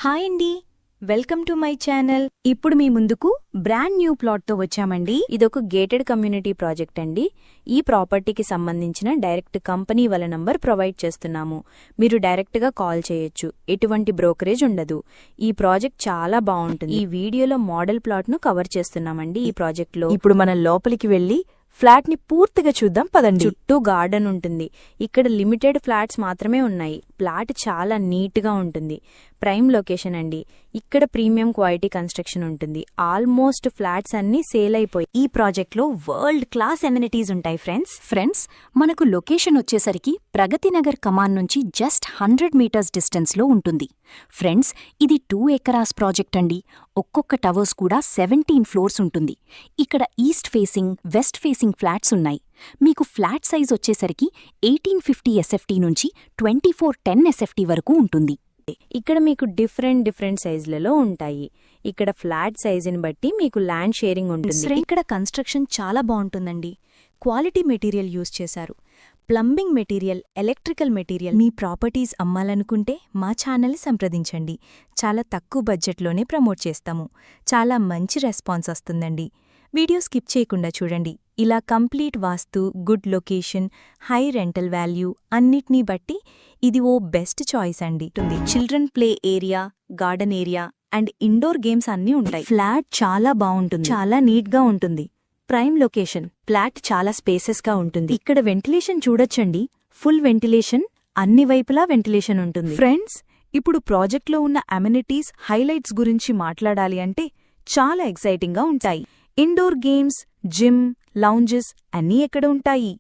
Hi అండి, welcome to my channel. ఇప్పుడు మీ ముందుకు బ్రాండ్ న్యూ ప్లాట్తో వచ్చామండి. ఇదొక గేటెడ్ కమ్యూనిటీ ప్రాజెక్ట్ అండి. ఈ ప్రాపర్టీకి సంబంధించిన డైరెక్ట్ కంపెనీ వాళ్ళ నంబర్ ప్రొవైడ్ చేస్తున్నాము. మీరు డైరెక్ట్గా కాల్ చేయొచ్చు. ఎటువంటి బ్రోకరేజ్ ఉండదు. ఈ ప్రాజెక్ట్ చాలా బాగుంటుంది. ఈ వీడియోలో మోడల్ ప్లాట్ను కవర్ చేస్తున్నామండి. ఈ ప్రాజెక్ట్లో ఇప్పుడు మనం లోపలికి వెళ్లి ఫ్లాట్ని పూర్తిగా చూద్దాం పదండి. చుట్టూ గార్డెన్ ఉంటుంది. ఇక్కడ లిమిటెడ్ ఫ్లాట్స్ మాత్రమే ఉన్నాయి. ప్లాట్ చాలా నీట్గా ఉంటుంది. ప్రైమ్ లొకేషన్ అండి. ఇక్కడ ప్రీమియం క్వాలిటీ కన్స్ట్రక్షన్ ఉంటుంది. ఆల్మోస్ట్ ఫ్లాట్స్ అన్నీ సేల్ అయిపోయి. ఈ ప్రాజెక్ట్లో వరల్డ్ క్లాస్ ఎమ్యూనిటీస్ ఉంటాయి ఫ్రెండ్స్. మనకు లొకేషన్ వచ్చేసరికి ప్రగతినగర్ కమాన్ నుంచి జస్ట్ 100 మీటర్స్ డిస్టెన్స్లో ఉంటుంది. ఫ్రెండ్స్, ఇది 2 ఎకరాస్ ప్రాజెక్ట్ అండి. ఒక్కొక్క టవర్స్ కూడా 17 ఫ్లోర్స్ ఉంటుంది. ఇక్కడ east facing, west facing flats ఉన్నాయి. మీకు ఫ్లాట్ సైజ్ వచ్చేసరికి 1850 SFT నుంచి 2410 SFT వరకు ఉంటుంది. ఇక్కడ మీకు డిఫరెంట్ సైజులలో ఉంటాయి. ఇక్కడ ఫ్లాట్ సైజుని బట్టి మీకు ల్యాండ్ షేరింగ్ ఉంటుంది. ఇక్కడ కన్స్ట్రక్షన్ చాలా బాగుంటుందండి. క్వాలిటీ మెటీరియల్ యూజ్ చేశారు. Plumbing material, electrical material. మీ ప్రాపర్టీస్ అమ్మాలనుకుంటే మా ఛానల్ని సంప్రదించండి. చాలా తక్కువ బడ్జెట్లోనే ప్రమోట్ చేస్తాము. చాలా మంచి రెస్పాన్స్ వస్తుందండి. వీడియో స్కిప్ చేయకుండా చూడండి. ఇలా complete vastu, good location, high rental value అన్నిటినీ బట్టి ఇది ఓ బెస్ట్ చాయిస్ అండి. Children play area, garden area and indoor games అన్నీ ఉంటాయి. ఫ్లాట్ చాలా బాగుంటుంది. చాలా నీట్గా ఉంటుంది. Prime location. ఫ్లాట్ చాలా స్పేసెస్గా ఉంటుంది. ఇక్కడ వెంటిలేషన్ చూడొచ్చండి. ఫుల్ వెంటిలేషన్, అన్ని వైపులా వెంటిలేషన్ ఉంటుంది. ఫ్రెండ్స్, ఇప్పుడు ప్రాజెక్ట్లో ఉన్న అమ్యూనిటీస్, హైలైట్స్ గురించి మాట్లాడాలి అంటే చాలా ఎక్సైటింగ్గా ఉంటాయి. ఇండోర్ గేమ్స్, జిమ్, లౌంజెస్ అన్నీ ఎక్కడ ఉంటాయి.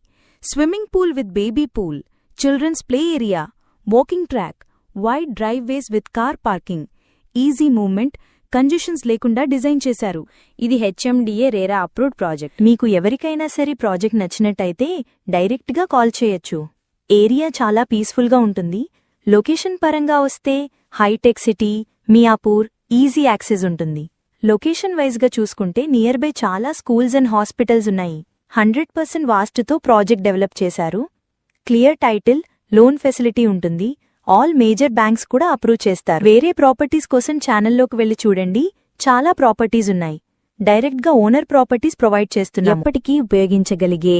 Swimming pool with baby pool, children's play area, walking track, wide driveways with car parking, easy movement, congestions లేకుండా డిజైన్ చేశారు. ఇది HMDA రేరా అప్రూవ్డ్ ప్రాజెక్ట్. మీకు ఎవరికైనా సరే ప్రాజెక్ట్ నచ్చినట్టయితే డైరెక్ట్గా కాల్ చేయొచ్చు. ఏరియా చాలా పీస్ఫుల్గా ఉంటుంది. లొకేషన్ పరంగా వస్తే హైటెక్ సిటీ, మియాపూర్, ఈజీ యాక్సెస్ ఉంటుంది. లొకేషన్ వైజ్గా చూసుకుంటే నియర్ బై చాలా స్కూల్స్ అండ్ హాస్పిటల్స్ ఉన్నాయి. 100% వాస్తుతో ప్రాజెక్ట్ డెవలప్ చేశారు. క్లియర్ టైటిల్, లోన్ ఫెసిలిటీ ఉంటుంది. ఆల్ మేజర్ బ్యాంక్స్ కూడా అప్రూవ్ చేస్తారు. వేరే ప్రాపర్టీస్ కోసం ఛానల్లోకి వెళ్లి చూడండి. చాలా ప్రాపర్టీస్ ఉన్నాయి. డైరెక్ట్గా ఓనర్ ప్రాపర్టీస్ ప్రొవైడ్ చేస్తున్నారు. ఎప్పటికీ ఉపయోగించగలిగే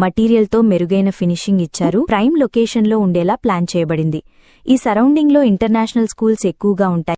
మటీరియల్తో మెరుగైన ఫినిషింగ్ ఇచ్చారు. ప్రైమ్ లొకేషన్లో ఉండేలా ప్లాన్ చేయబడింది. ఈ సరౌండింగ్లో ఇంటర్నేషనల్ స్కూల్స్ ఎక్కువగా ఉంటాయి.